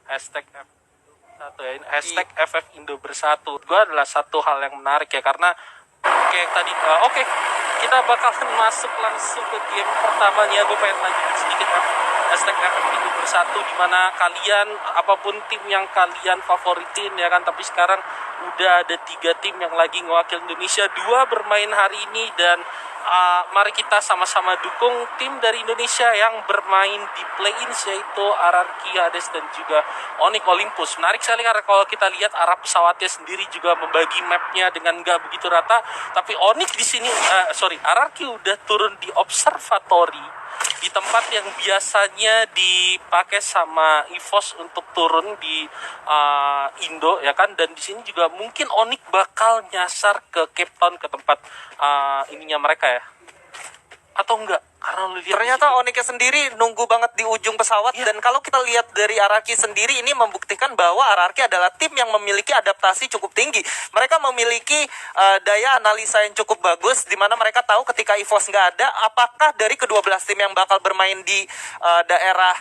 hashtag satu ya, hashtag FF Indo Bersatu. Gue adalah satu hal yang menarik ya, karena kayak tadi oke, kita bakalan masuk langsung ke game pertamanya. Gue pengen lanjutin sedikit hashtag FF Indo Bersatu, dimana kalian apapun tim yang kalian favoritin ya kan, tapi sekarang udah ada 3 tim yang lagi ngewakil Indonesia, 2 bermain hari ini, dan mari kita sama-sama dukung tim dari Indonesia yang bermain di play-in, yaitu RRQ Hades dan juga Onyx Olympus. Menarik sekali karena kalau kita lihat arah pesawatnya sendiri juga membagi mapnya dengan nggak begitu rata, tapi Onyx di sini RRQ udah turun di observatory, di tempat yang biasanya dipakai sama EVOS untuk turun di Indo ya kan, dan di sini juga mungkin Onyx bakal nyasar ke Cape Town, ke tempat ininya mereka ya, atau enggak? Karena ternyata Onyx sendiri nunggu banget di ujung pesawat, dan kalau kita lihat dari RRQ sendiri, ini membuktikan bahwa RRQ adalah tim yang memiliki adaptasi cukup tinggi. Mereka memiliki daya analisa yang cukup bagus, di mana mereka tahu ketika EVOS nggak ada, apakah dari ke-12 tim yang bakal bermain di daerah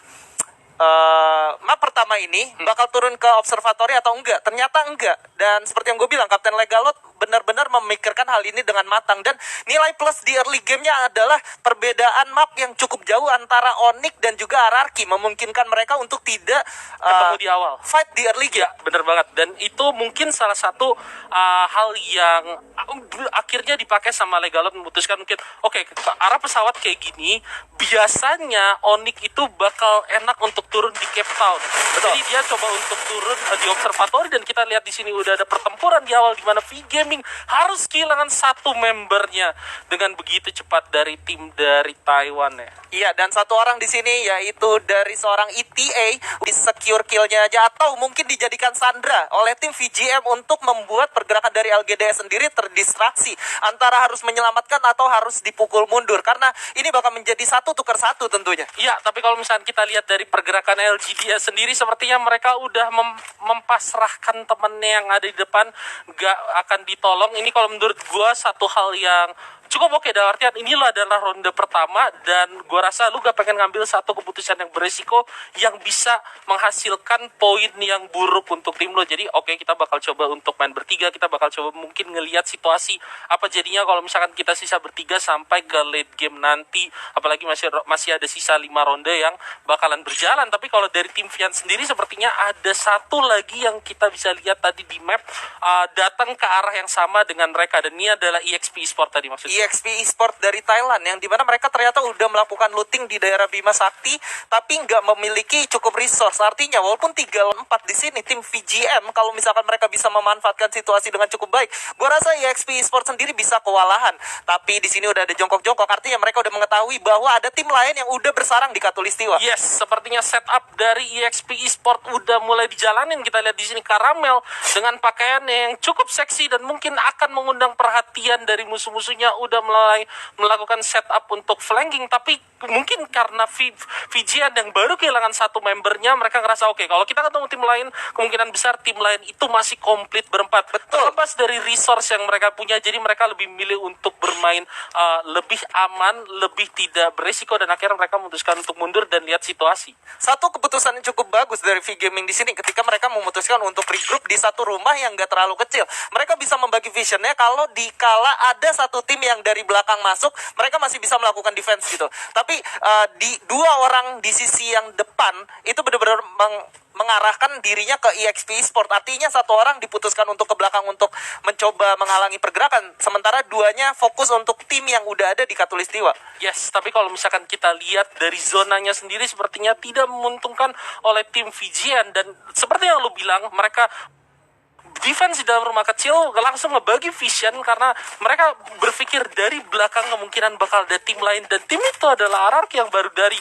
map pertama ini bakal turun ke observatory atau enggak. Ternyata enggak, dan seperti yang gue bilang, Kapten Legalot benar-benar memikirkan hal ini dengan matang, dan nilai plus di early gamenya adalah perbedaan map yang cukup jauh antara Onyx dan juga RRQ, memungkinkan mereka untuk tidak ketemu di awal, fight di early game. Ya, bener banget, dan itu mungkin salah satu hal yang akhirnya dipakai sama Legalot, memutuskan mungkin oke, arah pesawat kayak gini, biasanya Onyx itu bakal enak untuk turun di Cape Town. Betul. Jadi dia coba untuk turun di observatory, dan kita lihat di sini udah ada pertempuran di awal di mana V-Gaming harus kehilangan 1 membernya dengan begitu cepat dari tim dari Taiwan ya. Iya, dan 1 orang di sini yaitu dari seorang ETA, di secure kill-nya aja, atau mungkin dijadikan sandra oleh tim VGM untuk membuat pergerakan dari LGDS sendiri terdistraksi antara harus menyelamatkan atau harus dipukul mundur, karena ini bakal menjadi 1 tukar 1 tentunya. Iya, tapi kalau misalnya kita lihat dari pergerakan LGDS sendiri, sepertinya mereka udah mempasrahkan temennya yang ada di depan, gak akan ditolong. Ini kalau menurut gue satu hal yang cukup oke, dalam artian inilah adalah ronde pertama, dan gue rasa lu gak pengen ngambil satu keputusan yang beresiko yang bisa menghasilkan poin yang buruk untuk tim lo. Jadi oke, kita bakal coba untuk main bertiga, kita bakal coba mungkin ngelihat situasi apa jadinya kalau misalkan kita sisa bertiga sampai ke late game nanti, apalagi masih ada sisa 5 ronde yang bakalan berjalan. Tapi kalau dari tim Vian sendiri, sepertinya ada satu lagi yang kita bisa lihat tadi di map, datang ke arah yang sama dengan mereka, dan ini adalah EXP Esport tadi maksudnya. EXP Esport dari Thailand, yang dimana mereka ternyata udah melakukan looting di daerah Bima Sakti, tapi nggak memiliki cukup resource. Artinya walaupun 3-4 di sini tim VGM, kalau misalkan mereka bisa memanfaatkan situasi dengan cukup baik, gue rasa EXP Esport sendiri bisa kewalahan. Tapi di sini udah ada jongkok-jongkok, artinya mereka udah mengetahui bahwa ada tim lain yang udah bersarang di Katulistiwa. Yes, sepertinya setup dari EXP Esport udah mulai dijalanin. Kita lihat di sini Karamel dengan pakaian yang cukup seksi dan mungkin akan mengundang perhatian dari musuh-musuhnya, udah mulai melakukan setup untuk flanking. Tapi mungkin karena VGN yang baru kehilangan 1 membernya, mereka ngerasa oke, kalau kita ketemu tim lain, kemungkinan besar tim lain itu masih komplit berempat. Terlepas dari resource yang mereka punya, jadi mereka lebih milih untuk bermain lebih aman, lebih tidak beresiko, dan akhirnya mereka memutuskan untuk mundur dan lihat situasi. Satu keputusan yang cukup bagus dari V-Gaming di sini ketika mereka memutuskan untuk regroup di satu rumah yang gak terlalu kecil. Mereka bisa membagi visionnya, kalau dikala ada satu tim yang dari belakang masuk, mereka masih bisa melakukan defense gitu. Tapi di 2 orang di sisi yang depan itu benar-benar mengarahkan dirinya ke EXP Esport. Artinya 1 orang diputuskan untuk ke belakang untuk mencoba menghalangi pergerakan, sementara 2-nya fokus untuk tim yang udah ada di Katulistiwa. Yes, tapi kalau misalkan kita lihat dari zonanya sendiri, sepertinya tidak menguntungkan oleh tim VGN, dan seperti yang lu bilang, mereka defense di dalam rumah kecil langsung ngebagi vision karena mereka berpikir dari belakang kemungkinan bakal ada tim lain, dan tim itu adalah RRQ yang baru dari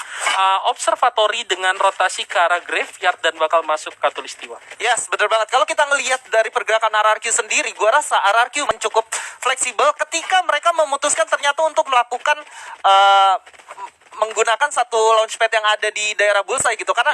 observatory dengan rotasi ke arah graveyard dan bakal masuk Katulistiwa. Yes, bener banget. Kalau kita ngelihat dari pergerakan RRQ sendiri, gua rasa RRQ cukup fleksibel ketika mereka memutuskan ternyata untuk melakukan menggunakan satu launchpad yang ada di daerah bullseye gitu, karena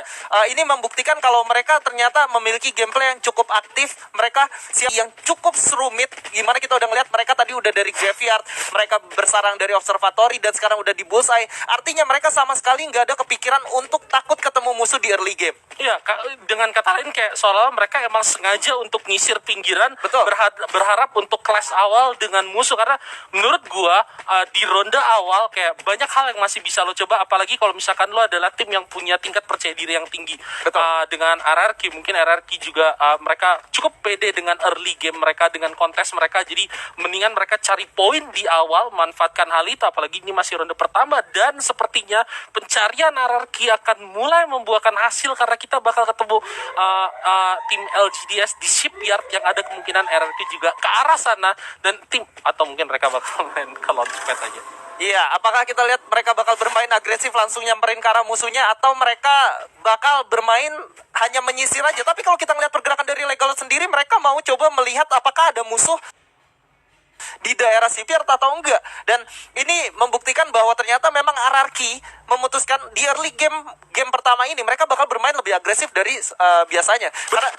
ini membuktikan kalau mereka ternyata memiliki gameplay yang cukup aktif, mereka yang cukup serumit. Gimana kita udah ngeliat mereka tadi udah dari graveyard, mereka bersarang dari observatory, dan sekarang udah di bullseye. Artinya mereka sama sekali nggak ada kepikiran untuk takut ketemu musuh di early game. Iya, dengan kata lain kayak seolah mereka emang sengaja untuk nyisir pinggiran, Betul. berharap untuk clash awal dengan musuh, karena menurut gua di ronde awal kayak banyak hal yang masih bisa lo coba, apalagi kalau misalkan lo adalah tim yang punya tingkat percaya diri yang tinggi. Betul. Dengan RRQ mungkin RRQ juga mereka cukup pede dengan early game mereka, dengan kontes mereka, jadi mendingan mereka cari poin di awal, manfaatkan hal itu, apalagi ini masih ronde pertama, dan sepertinya pencarian RRQ akan mulai membuahkan hasil karena kita bakal ketemu tim LGDS di shipyard yang ada kemungkinan RRQ juga ke arah sana, dan tim atau mungkin mereka bakal main ke launchpad aja. Iya, apakah kita lihat mereka bakal bermain agresif langsung nyamperin ke arah musuhnya, atau mereka bakal bermain hanya menyisir aja? Tapi kalau kita ngeliat pergerakan dari Legalot sendiri, mereka mau coba melihat apakah ada musuh di daerah shipyard atau enggak. Dan ini membuktikan bahwa ternyata memang RRQ memutuskan di early game pertama ini mereka bakal bermain lebih agresif dari biasanya. Karena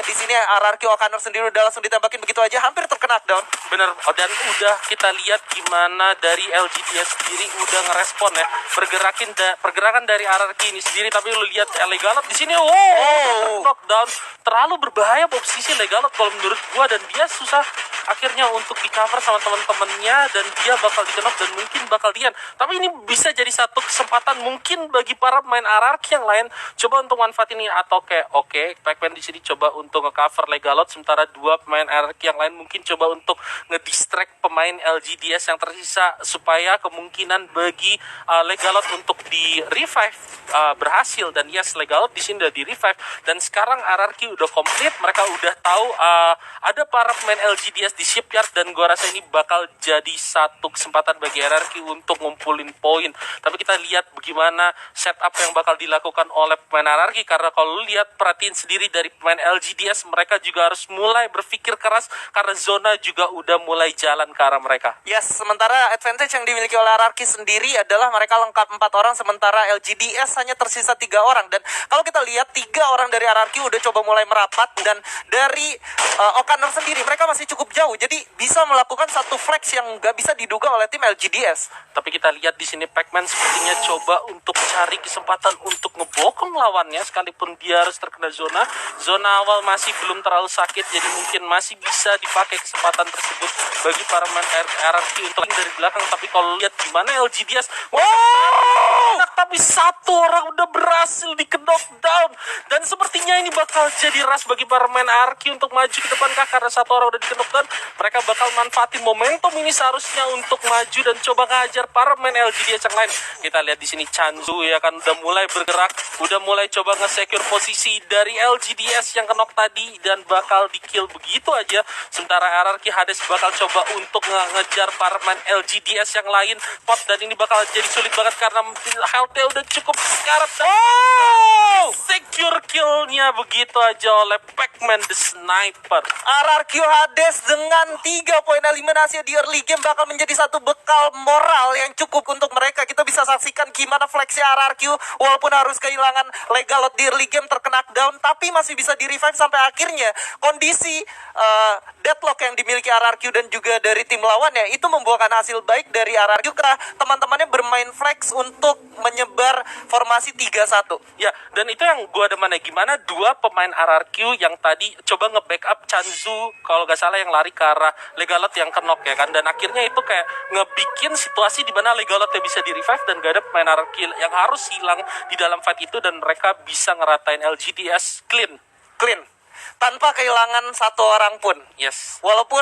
di sini RRQ Okaner sendiri udah langsung ditembakin begitu aja, hampir terkena down. Bener, dan udah kita lihat gimana dari LGDS sendiri udah ngerespon ya pergerakan dari RRQ ini sendiri. Tapi lu lihat Legalot di sini, knockdown, terlalu berbahaya posisi Legalot kalau menurut gua, dan dia susah akhirnya untuk di cover sama teman-temannya, dan dia bakal dikenok dan mungkin bakal dian. Tapi ini bisa jadi satu kesempatan mungkin bagi para pemain RRQ yang lain coba untuk manfaatin ini, atau kayak Pac-Man di sini coba untuk nge-cover Legalot, sementara dua pemain RRQ yang lain mungkin coba untuk ngedistract pemain LGDS yang tersisa supaya kemungkinan bagi Legalot untuk di revive berhasil. Dan yes, Legalot di sini udah di revive, dan sekarang RRQ udah komplit, mereka udah tahu ada para pemain LGDS di shipyard, dan gua rasa ini bakal jadi satu kesempatan bagi RRQ untuk ngumpulin poin. Tapi kita lihat bagaimana setup yang bakal dilakukan oleh pemain RRQ, karena kalau lu lihat perhatiin sendiri dari pemain LGDS, mereka juga harus mulai berpikir keras karena zona juga udah mulai jalan ke arah mereka. Yes, sementara advantage yang dimiliki oleh RRQ sendiri adalah mereka lengkap 4 orang, sementara LGDS hanya tersisa 3 orang. Dan kalau kita lihat 3 orang dari RRQ udah coba mulai merapat, dan dari Okaner sendiri mereka masih cukup jauh, jadi bisa melakukan satu flex yang nggak bisa diduga oleh tim LGDS. Tapi kita lihat di sini Pac-Man sepertinya coba untuk cari kesempatan untuk ngebokong lawannya, sekalipun dia harus terkena zona awal masih belum terlalu sakit, jadi mungkin masih bisa dipakai kesempatan tersebut bagi para pemain RRQ untuk dari belakang. Tapi kalau lihat gimana LGDS, tapi satu orang udah berhasil di knockdown, dan sepertinya ini bakal jadi rush bagi para pemain RRQ untuk maju ke depan karena satu orang udah di knockdown. Mereka bakal manfaatin momentum ini seharusnya untuk maju dan coba ngajar para pemain LGDS yang lain. Kita lihat di sini Chanzu ya kan udah mulai bergerak, udah mulai coba nge-secure posisi dari LGDS yang knock tadi, dan bakal di-kill begitu aja. Sementara RRQ Hades bakal coba untuk ngejar para pemain LGDS yang lain pot, dan ini bakal jadi sulit banget karena health-nya udah cukup sekarat. Secure kill-nya begitu aja oleh Pac-Man the Sniper. RRQ Hades dengan 3 poin eliminasi di early game bakal menjadi satu bekal moral yang cukup untuk mereka. Kita bisa saksikan gimana flexnya RRQ walaupun harus kehilangan Legalot di early game, terkena down, tapi masih bisa di revive sampai akhirnya. Kondisi deadlock yang dimiliki RRQ dan juga dari tim lawannya itu membuahkan hasil baik dari RRQ karena teman-temannya bermain flex untuk menyebar formasi 3-1. Ya, dan itu yang gue demen ya, gimana dua pemain RRQ yang tadi coba nge-backup Chanzu kalau gak salah yang lari ke arah Legalot yang kenok ya kan, dan akhirnya itu kayak ngebikin situasi di mana Legalotnya bisa di revive dan gak ada pemain RRQ yang harus hilang di dalam fight itu, dan mereka bisa ngeratain LGDS clean tanpa kehilangan satu orang pun. Yes. Walaupun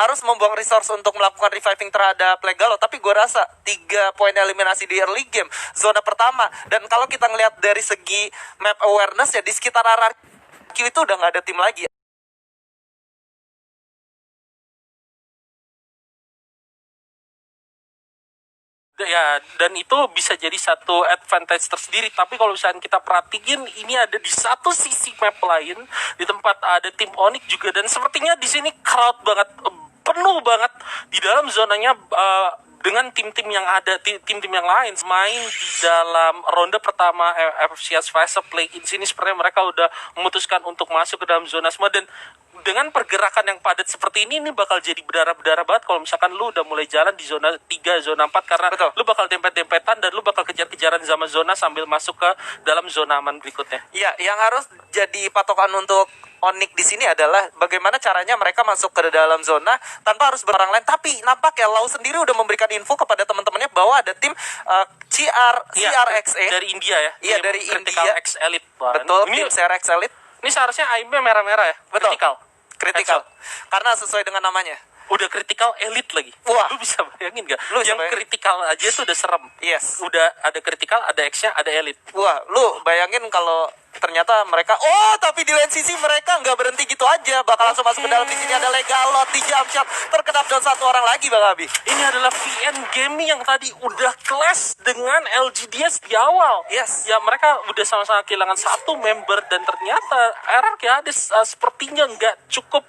harus membuang resource untuk melakukan reviving terhadap Legalot, tapi gue rasa 3 poin eliminasi di early game zona pertama. Dan kalau kita ngelihat dari segi map awareness ya, di sekitar RRQ itu udah nggak ada tim lagi. Ya, dan itu bisa jadi satu advantage tersendiri. Tapi kalau misalnya kita perhatiin, ini ada di satu sisi map lain, di tempat ada tim Onyx juga, dan sepertinya di sini crowd banget, penuh banget di dalam zonanya. dengan tim-tim yang ada, tim-tim yang lain main di dalam ronde pertama FFCS Fase Play-in sini sepertinya mereka udah memutuskan untuk masuk ke dalam zona semua, dan dengan pergerakan yang padat seperti ini bakal jadi berdarah-berdarah banget kalau misalkan lu udah mulai jalan di zona 3, zona 4, karena Betul. lu bakal dempet-dempetan dan lu bakal kejar-kejaran sama zona sambil masuk ke dalam zona aman berikutnya. Iya, yang harus jadi patokan untuk Onyx di sini adalah bagaimana caranya mereka masuk ke dalam zona tanpa harus berperang lain. Tapi nampak ya Lau sendiri udah memberikan info kepada teman-temannya bahwa ada tim CRXE dari India ya. Iya, Tim dari Critical India. X Elite. Wah, Betul, Ini, tim CRX Elite. ini seharusnya aimnya merah-merah ya. Betul. Critical. Kritikal. Karena sesuai dengan namanya. Udah critical elite lagi. Wah. Lu bisa bayangin gak? Lu bisa Yang bayangin. critical aja tuh udah serem. Yes. Udah ada critical, ada X-nya, ada elite. Wah, lu bayangin kalau ternyata mereka tapi di lain sisi mereka nggak berhenti gitu aja, bakal langsung masuk ke dalam. Di sini ada Legalot di jump shot, terkedap down satu orang lagi Bang Abi. Ini adalah VN Gaming yang tadi udah clash dengan LGDS di awal. Yes. Ya mereka udah sama-sama kehilangan satu member, dan ternyata RRQ sepertinya nggak cukup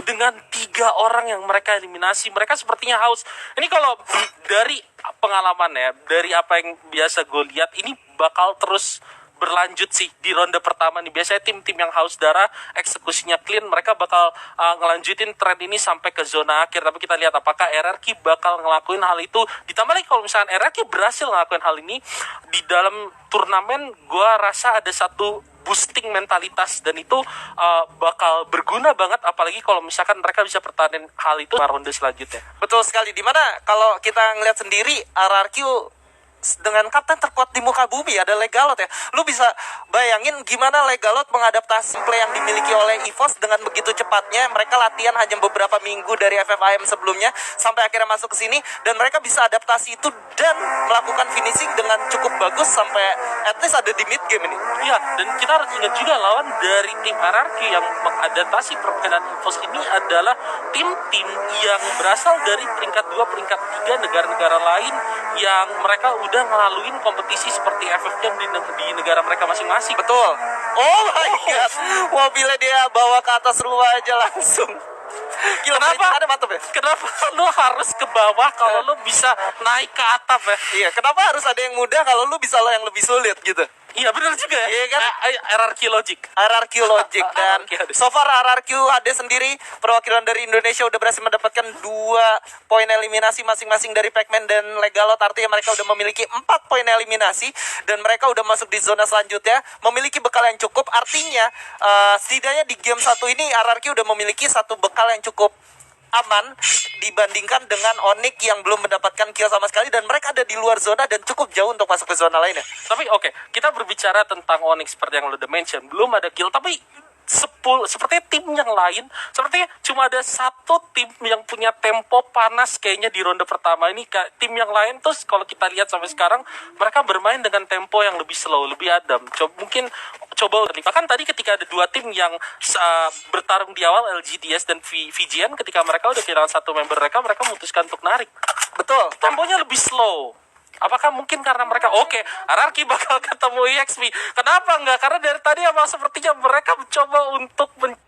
dengan 3 orang yang mereka eliminasi. Mereka sepertinya haus. Ini kalau dari pengalaman ya, dari apa yang biasa gue lihat, ini bakal terus berlanjut sih di ronde pertama nih. Biasanya tim-tim yang haus darah, eksekusinya clean, mereka bakal ngelanjutin tren ini sampai ke zona akhir. Tapi kita lihat apakah RRQ bakal ngelakuin hal itu. Ditambah lagi kalau misalkan RRQ berhasil ngelakuin hal ini di dalam turnamen, gue rasa ada satu boosting mentalitas, dan itu bakal berguna banget, apalagi kalau misalkan mereka bisa pertahanin hal itu di ronde selanjutnya. Betul sekali. Dimana kalau kita ngeliat sendiri RRQ dengan kapten terkuat di muka bumi ada Legalot ya. Lu bisa bayangin gimana Legalot mengadaptasi play yang dimiliki oleh EVOS dengan begitu cepatnya. Mereka latihan hanya beberapa minggu dari FFIM sebelumnya sampai akhirnya masuk ke sini, dan mereka bisa adaptasi itu dan melakukan finishing dengan cukup bagus sampai at least ada di mid game ini. Iya, dan kita harus ingat juga lawan dari tim RRQ yang mengadaptasi permainan EVOS ini adalah tim-tim yang berasal dari peringkat 2, peringkat 3 negara-negara lain yang mereka udah ngelaluin kompetisi seperti FF Jam di negara mereka masing-masing. Betul. Oh my god. Mobilnya dia bawa ke atas rumah aja langsung. Gila, Kenapa? ada mantep ya? Kenapa lu harus ke bawah kalau lu bisa naik ke atap ya? Iya, kenapa harus ada yang mudah kalau lu bisa lo yang lebih sulit gitu? Iya benar juga ya. Iya kan? RRQ Logic. RRQ Logic. Dan RRQ HD. so far RRQ HD sendiri perwakilan dari Indonesia udah berhasil mendapatkan 2 poin eliminasi masing-masing dari Pacman dan Legalot. Artinya mereka udah memiliki 4 poin eliminasi dan mereka udah masuk di zona selanjutnya, memiliki bekal yang cukup. Artinya setidaknya di game 1 ini RRQ udah memiliki satu bekal yang cukup aman dibandingkan dengan Onyx yang belum mendapatkan kill sama sekali, dan mereka ada di luar zona dan cukup jauh untuk masuk ke zona lainnya. Tapi oke, kita berbicara tentang Onyx seperti yang lo udah mention, belum ada kill, tapi seperti tim yang lain, sepertinya cuma ada satu tim yang punya tempo panas kayaknya di ronde pertama ini. Tim yang lain tuh kalau kita lihat sampai sekarang mereka bermain dengan tempo yang lebih slow, lebih adem. Coba bahkan tadi ketika ada 2 tim yang bertarung di awal, LGDS dan VGN, ketika mereka udah kehilangan satu member mereka memutuskan untuk narik. Betul. Temponya lebih slow. Apakah mungkin karena mereka RRQ bakal ketemu EXP? Kenapa enggak? Karena dari tadi emang sepertinya mereka mencoba untuk mencari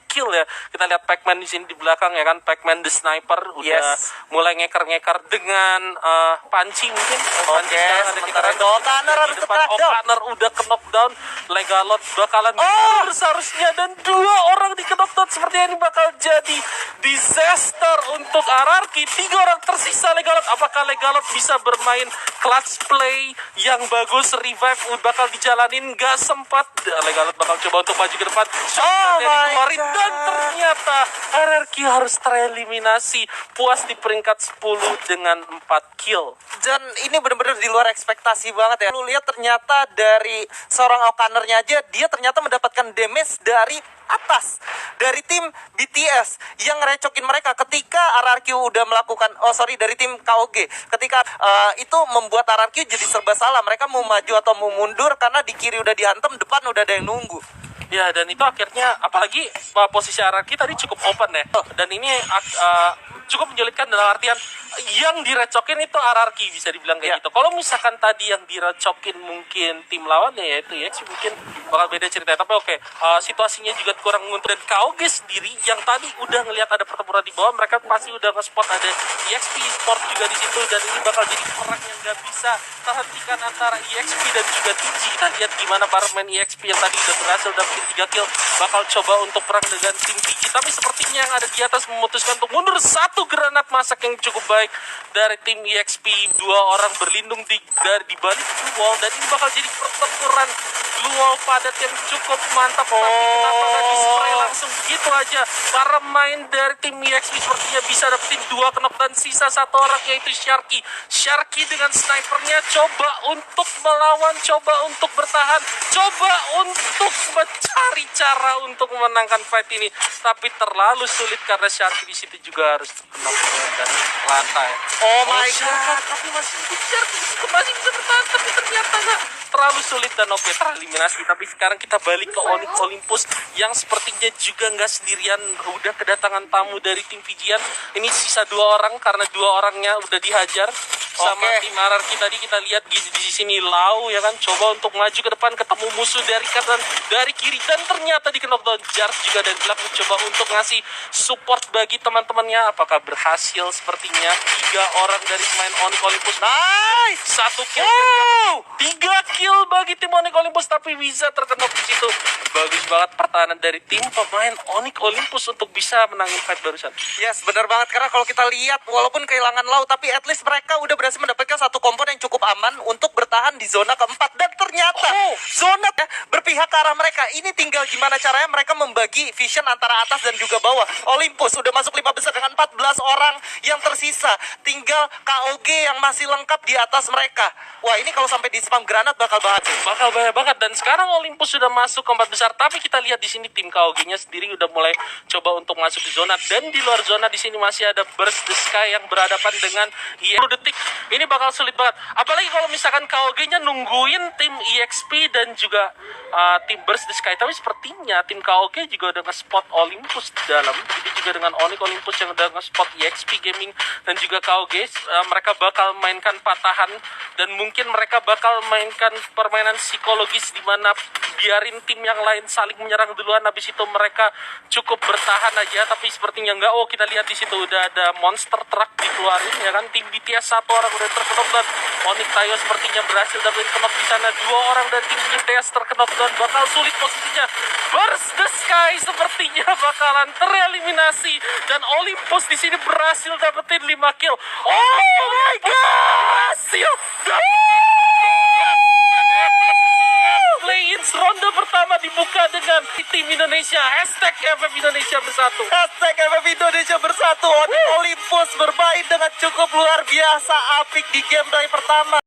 kill ya. Kita lihat Pacman di sini di belakang ya kan, Pacman the sniper udah mulai ngeker-ngeker dengan panci mungkin. Oke, sementara itu O'Connor harus O'Connor udah knockdown. Legalot bakalan seharusnya, dan 2 orang di knockdown. Sepertinya ini bakal jadi disaster untuk RRQ. 3 orang tersisa Legalot. Apakah Legalot bisa bermain clutch play yang bagus? Revive bakal dijalanin, gak sempat. Legalot bakal coba untuk maju ke depan. Dan ternyata RRQ harus tereliminasi. Puas di peringkat 10 dengan 4 kill. Dan ini benar-benar di luar ekspektasi banget ya. Lu lihat ternyata dari seorang O'Connornya aja, dia ternyata mendapatkan damage dari atas, dari tim BTS yang ngerecokin mereka ketika RRQ udah melakukan dari tim KOG, ketika itu membuat RRQ jadi serba salah. Mereka mau maju atau mau mundur karena di kiri udah dihantam, depan udah ada yang nunggu. Ya, dan itu akhirnya apalagi posisi RRQ tadi cukup open ya. Dan ini cukup menyulitkan dalam artian yang direcokin itu RRQ, bisa dibilang kayak gitu. Kalau misalkan tadi yang direcokin mungkin tim lawan ya itu ya mungkin bakal beda ceritanya. Tapi situasinya juga agak kurang menguntungkan. Dan KOG sendiri yang tadi udah ngelihat ada pertempuran di bawah, mereka pasti udah nge-spot ada EXP Sport juga di situ, dan ini bakal jadi perang yang gak bisa terhentikan antara EXP dan juga TG. Kita lihat gimana para pemain EXP yang tadi udah berhasil dapetin 3 kill bakal coba untuk perang dengan tim TG, tapi sepertinya yang ada di atas memutuskan untuk mundur. Satu granat masak yang cukup baik dari tim EXP, 2 orang berlindung di balik blue wall, dan ini bakal jadi pertempuran blue wall padat yang cukup mantap. Tapi kenapa gak di-spray langsung gitu aja? Para main dari tim EXP sepertinya bisa dapetin 2 knock dan sisa 1 orang, yaitu Sharky. Sharky dengan snipernya coba untuk melawan, coba untuk bertahan, coba untuk mencari cara untuk memenangkan fight ini, tapi terlalu sulit karena Sharky di situ juga harus kena dan lantai. Oh my god, tapi masih Sharky di situ masih bisa bertahan, tapi ternyata nggak, terlalu sulit dan oke tereliminasi. Tapi sekarang kita balik ke Onyx Olympus yang sepertinya juga nggak sendirian, udah kedatangan tamu dari tim Fijian. Ini sisa 2 orang karena 2 orangnya udah dihajar sama tim RRQ. Tadi kita lihat di sini Lau ya kan, coba untuk maju ke depan, ketemu musuh dari kanan dari kiri, dan ternyata di knockdown. Jars juga dari belakang mencoba untuk ngasih support bagi teman-temannya. Apakah berhasil? Sepertinya 3 orang dari pemain Onyx Olympus. nice, 1 kill, 3 kill bagi tim Onyx Olympus, tapi bisa terkena di situ. Bagus banget pertahanan dari tim pemain Onyx Olympus untuk bisa menangin fight barusan. yes, benar banget. Karena kalau kita lihat, walaupun kehilangan Lau, tapi at least mereka udah berhasil mendapatkan satu kompon yang cukup aman untuk bertahan di zona keempat. Dan ternyata zona berpihak ke arah mereka. Ini tinggal gimana caranya mereka membagi vision antara atas dan juga bawah. Olympus udah masuk 5 besar dengan 14 orang yang tersisa. Tinggal KOG yang masih lengkap di atas mereka. Wah, ini kalau sampai di spam granat bakal banget sih. Bakal banyak banget. Dan sekarang Olympus sudah masuk ke 4 besar, tapi kita lihat di sini tim KOG-nya sendiri udah mulai coba untuk masuk di zona, dan di luar zona di sini masih ada Burst the Sky yang berhadapan dengan 10 detik. Ini bakal sulit banget. Apalagi kalau misalkan KOG-nya nungguin tim EXP dan juga tim Burst the Sky. Tapi sepertinya tim KOG juga udah nge-spot Olympus di dalam. Jadi juga dengan Onyx Olympus yang udah nge-spot EXP Gaming dan juga KOG, mereka bakal mainkan patahan, dan mungkin mereka bakal mainkan permainan psikologis di mana biarin tim yang lain saling menyerang duluan, habis itu mereka cukup bertahan aja. Tapi sepertinya enggak. Oh, kita lihat di situ udah ada monster truck dikeluarin ya kan. Tim BTS 1 orang udah terkenok, dan Onyx Tayo sepertinya berhasil dapetin kenok di sana. 2 orang dari tim BTS terkenok, dan bakal sulit posisinya. Burst the Sky sepertinya bakalan tereliminasi, dan Olympus di sini berhasil dapetin 5 kill. Oh my god, berhasil play-ins ronde pertama dibuka dengan tim Indonesia. Hashtag FF Indonesia bersatu. Hashtag FF Indonesia bersatu. Onyx Olympus bermain dengan cukup luar biasa apik di game day pertama.